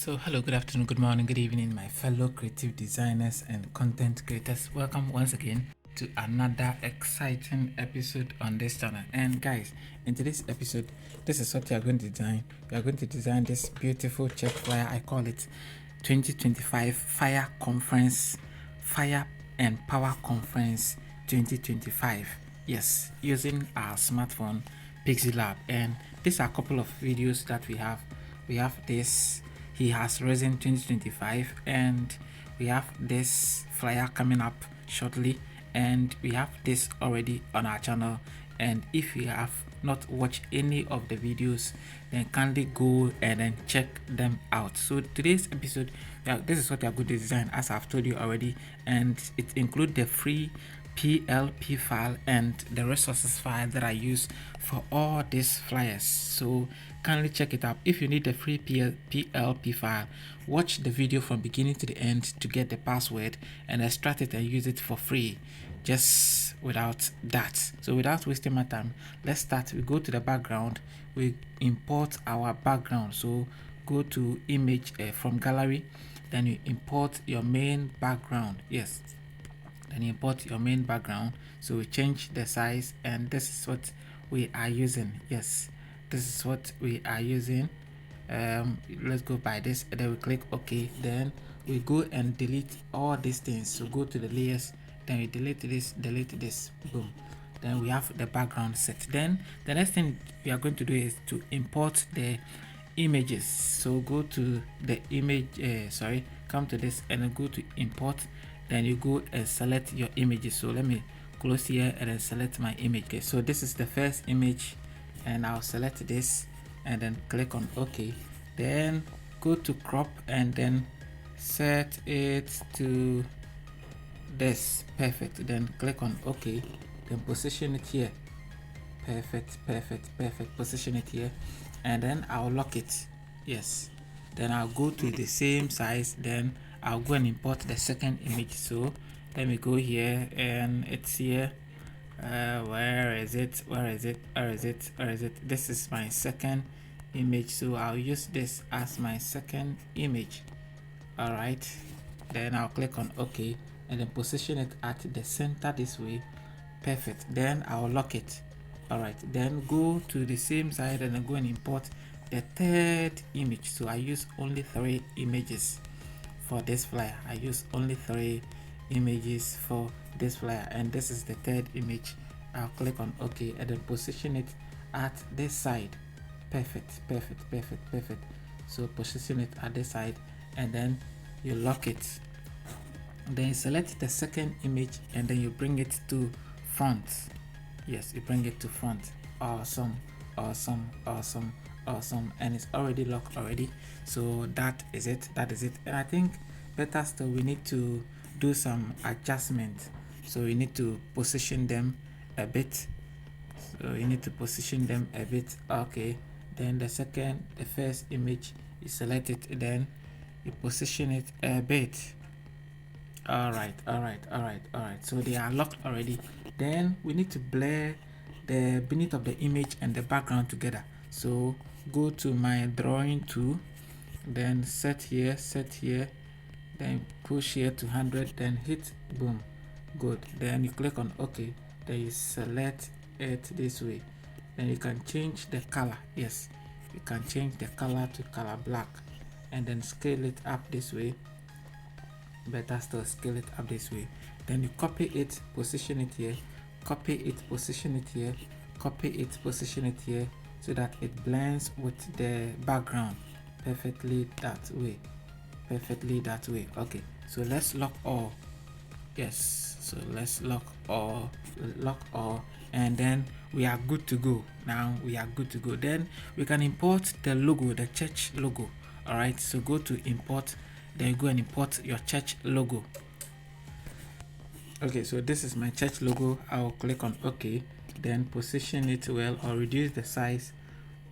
So hello, good afternoon, good morning, good evening, my fellow creative designers and content creators. Welcome once again to another exciting episode on this channel. And guys, in today's episode, this is what we are going to design. We are going to design this beautiful check flyer. I call it 2025 Fire Conference, Fire and Power Conference 2025. Yes, using our smartphone Pixellab. And these are a couple of videos that we have. We have this He Has Risen 2025, and we have this flyer coming up shortly, and we have this already on our channel. And if you have not watched any of the videos, then kindly go and then check them out. So today's episode, this is what we are going to design, as I've told you already, and it includes the free PLP file and the resources file that I use for all these flyers. So kindly check it out. If you need the free PLP file, watch the video from beginning to the end to get the password and extract it and use it for free, just without that. So without wasting my time, let's start. We go to the background, we import our background. So go to image from gallery, then you import your main background. Yes, then import your main background. So we change the size, and this is what we are using. Yes, this is what we are using. Let's go by this, and then we click OK. Then we go and delete all these things. So go to the layers, then we delete this, boom. Then we have the background set. Then the next thing we are going to do is to import the images. So go to the image, come to this and then go to import. Then you go and select your images. So let me close here and then select my image. Okay, so this is the first image, and I'll select this and then click on OK. Then go to crop and then set it to this. Perfect. Then click on OK. Then position it here. Perfect. Position it here, and then I'll lock it. Yes, then I'll go to the same size, then I'll go and import the second image. So let me go here, and it's here. Where is it? This is my second image, so I'll use this as my second image. All right, then I'll click on OK and then position it at the center this way. Perfect. Then I'll lock it. All right, then go to the same side and then go and import the third image. So I use only 3 images for this flyer. I use only 3 images for this flyer, and this is the third image. I'll click on OK and then position it at this side. Perfect. So position it at this side, and then you lock it. Then you select the second image and then you bring it to front. Yes, you bring it to front. Awesome, and it's already locked already. So that is it. And I think better still, we need to do some adjustment. So we need to position them a bit. Okay, then the first image, you select it, then you position it a bit. All right. So they are locked already. Then we need to blur the beneath of the image and the background together. So go to my drawing tool, then set here, then push here to 100, then hit boom. Good. Then you click on OK. Then you select it this way. Then you can change the color. Yes, you can change the color to color black, and then scale it up this way. Better still, scale it up this way. Then you copy it, position it here, copy it, position it here, copy it, position it here, so that it blends with the background perfectly that way. Okay, so let's lock all. Yes, so let's lock all, and then we are good to go. Now we are good to go. Then we can import the logo, the church logo. All right, so go to import, then you go and import your church logo. Okay, so this is my church logo. I'll click on OK, then position it well, or reduce the size,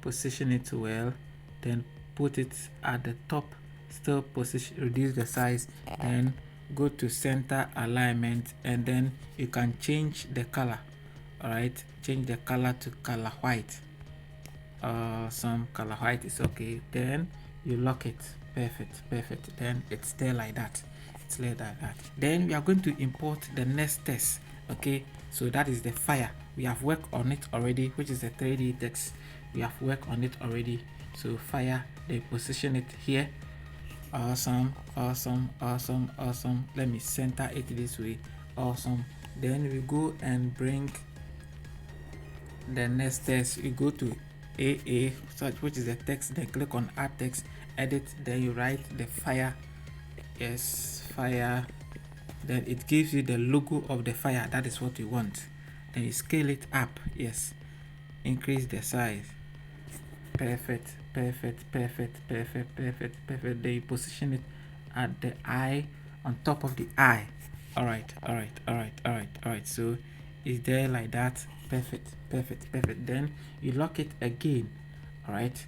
position it well, then put it at the top, still position, reduce the size, then go to center alignment, and then you can change the color. All right, change the color to color white. Some color white is okay. Then you lock it. perfect. Then it's there like that. It's there like that. Then we are going to import the next text. Okay, so that is the fire. We have worked on it already, which is the 3D text. We have worked on it already. So fire, they position it here. Awesome. Let me center it this way. Awesome. Then we go and bring the next text. We go to AA search, which is the text, then click on add text, edit, then you write the fire. Yes, fire. Then it gives you the logo of the fire. That is what you want. Then you scale it up. Yes, increase the size. Perfect. Then you position it at the eye, on top of the eye. All right. So it's there like that. Perfect. Then you lock it again. All right,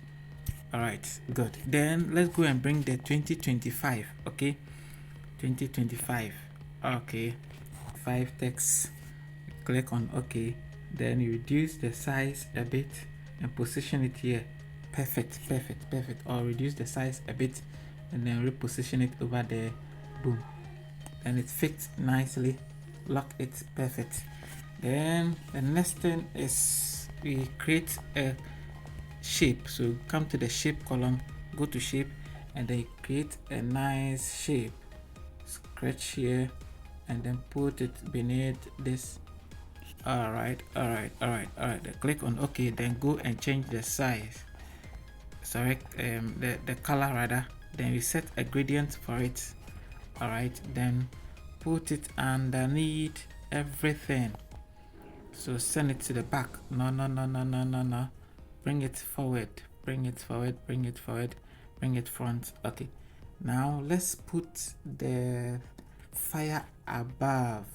good. Then let's go and bring the 2025. Okay, 2025. Okay, 5 text. Click on OK. Then you reduce the size a bit and position it here. Perfect. Or reduce the size a bit and then reposition it over there. Boom. And it fits nicely. Lock it. Perfect. Then the next thing is we create a shape. So come to the shape column, go to shape, and then create a nice shape. Scratch here and then put it beneath this. All right. Then click on OK. Then go and change the size. Select the color rather. Then we set a gradient for it. All right. Then put it underneath everything. So send it to the back. No. Bring it forward. Bring it front. Okay. Now let's put the fire above.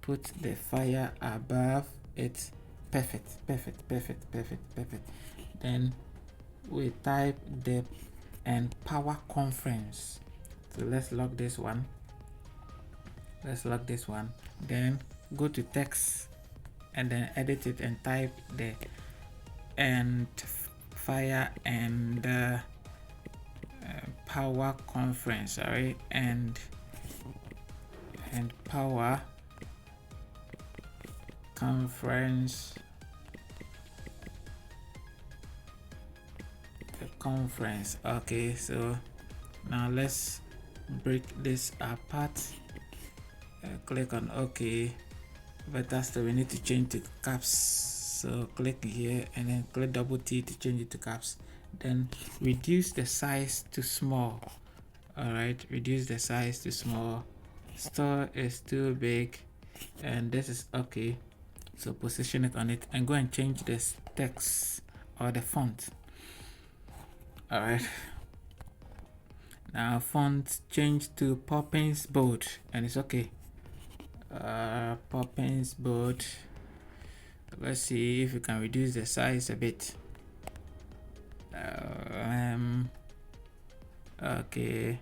Put the fire above it. Perfect. Then we type depth and power conference. So let's lock this one. Then go to text and then edit it and type the and fire and power conference. Sorry, and power conference. The conference. Okay, so now let's break this apart. Click on OK. But that's we need to change to caps. So click here and then click double T to change it to caps. Then reduce the size to small. Alright, reduce the size to small. Store is too big and this is okay. So position it on it and go and change this text or the font. Alright. Now font change to Poppins bold and it's okay. Poppins bold. Let's see if we can reduce the size a bit. Okay,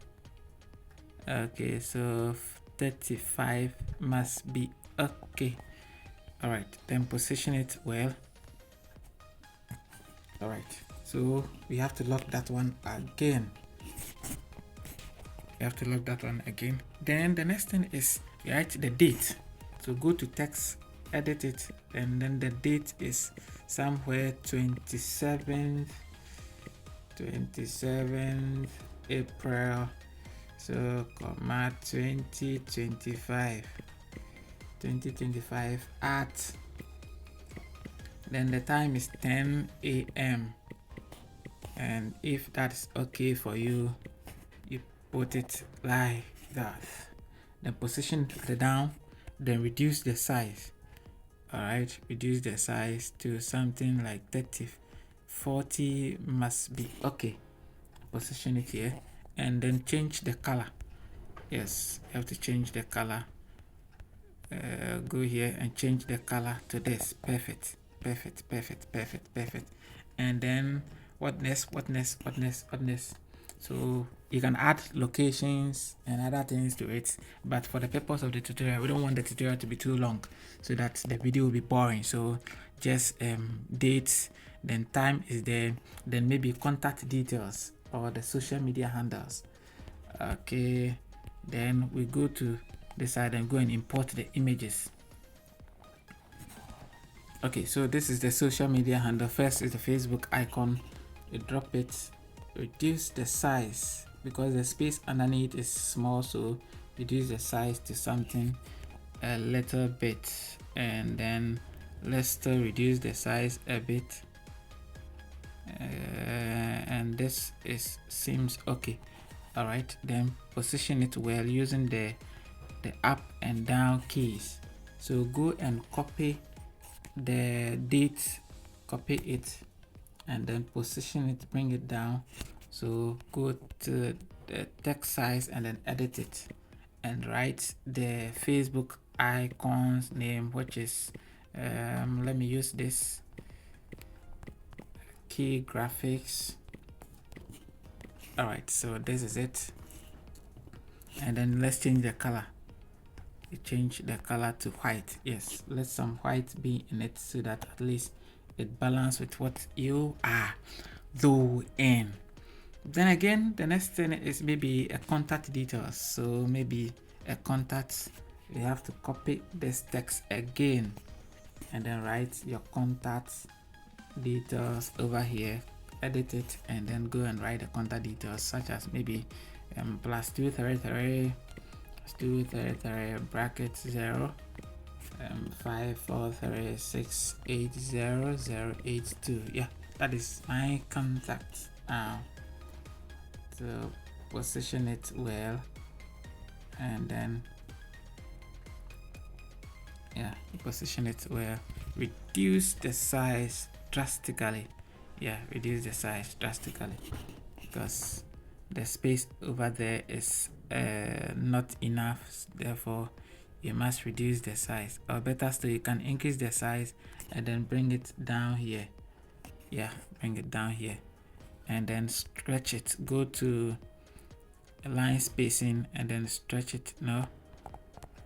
so 35 must be okay. All right, then position it well. All right, so we have to lock that one again. Then the next thing is write the date. So go to text, edit it, and then the date is somewhere 27th April. So comma 2025 at, then the time is 10 a.m. and if that's okay for you, you put it like that. Then position it down, then reduce the size. Alright, reduce the size to something like 40 must be okay. Position it here and then change the color. Yes, you have to change the color. Go here and change the color to this. Perfect. And then what next? So you can add locations and other things to it, but for the purpose of the tutorial, we don't want the tutorial to be too long so that the video will be boring. So just dates, then time is there, then maybe contact details. or the social media handles. Okay, then we go to this side and go and import the images. Okay, so this is the social media handle. First is the Facebook icon. You drop it, reduce the size because the space underneath is small, so reduce the size to something a little bit, and then let's still reduce the size a bit, and this seems okay. All right, then position it well using the up and down keys. So go and copy the date, copy it, and then position it, bring it down. So go to the text size and then edit it and write the Facebook icon's name, which is let me use this Aki-Graphix. All right, so this is it, and then let's change the color. You change the color to white. Yes, let some white be in it so that at least it balances with what you are doing. Then again, the next thing is maybe a contact details. So maybe a contact, you have to copy this text again and then write your contact details over here, edit it, and then go and write the contact details such as maybe +233 bracket 0 543680082. Yeah, that is my contact. So position it well, and then yeah, position it well. Reduce the size drastically. Yeah, reduce the size drastically because the space over there is not enough, therefore you must reduce the size, or better still, you can increase the size and then bring it down here. Yeah, bring it down here and then stretch it. Go to line spacing and then stretch it. No,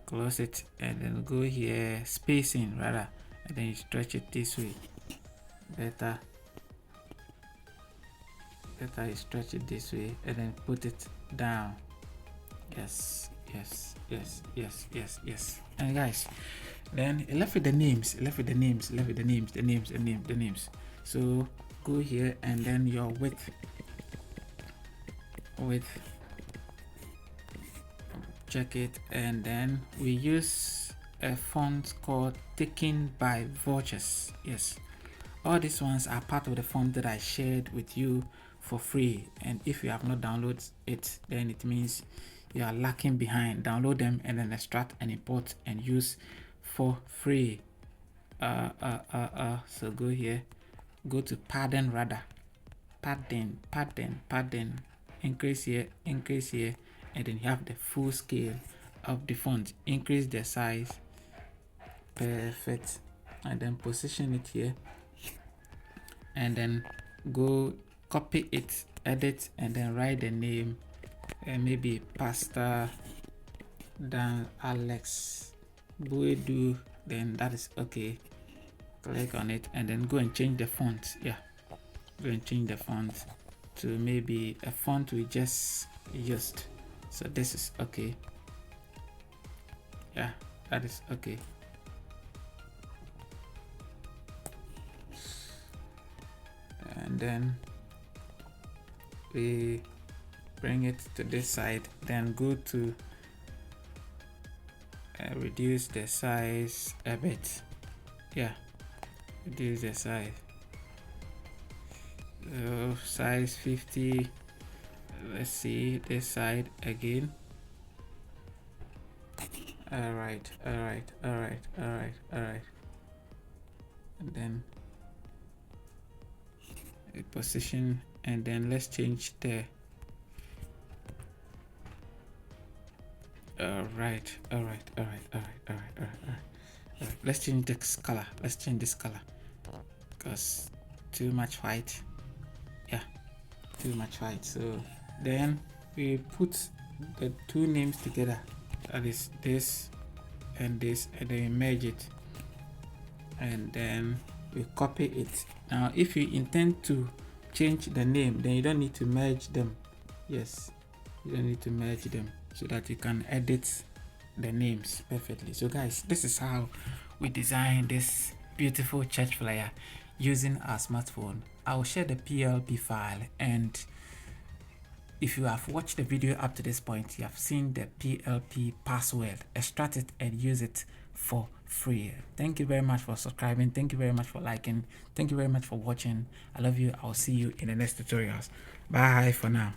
close it and then go here, spacing rather, and then you stretch it this way. Better you stretch it this way and then put it down. Yes. And guys, then left with the names, the names. So go here and then your width, check it, and then we use a font called Taken by Vultures. Yes, all these ones are part of the font that I shared with you for free, and if you have not downloaded it, then it means you are lacking behind. Download them and then extract and import and use for free. So go here, go to padding, increase here, and then you have the full scale of the font. Increase the size, perfect, and then position it here, and then go copy it, edit, and then write the name, and maybe Pastor Dan Alex Buedu, then that is okay. Click on it and then go and change the font. Yeah, go and change the font to maybe a font we just used. So this is okay. Yeah, that is okay. And then we bring it to this side, then go to reduce the size a bit. Yeah, reduce the size. Size 50. Let's see this side again. All right. And then a position, and then let's change the all right. Let's change this color. Because too much white. Yeah, too much white. So then we put the two names together, that is this, and then we merge it, and then we copy it. Now if you intend to change the name, then you don't need to merge them. Yes, you don't need to merge them, so that you can edit the names perfectly. So guys, this is how we design this beautiful church flyer using our smartphone. I'll share the PLP file, and if you have watched the video up to this point, you have seen the PLP password. Extract it and use it for free. Thank you very much for subscribing. Thank you very much for liking. Thank you very much for watching. I love you. I'll see you in the next tutorials. Bye for now.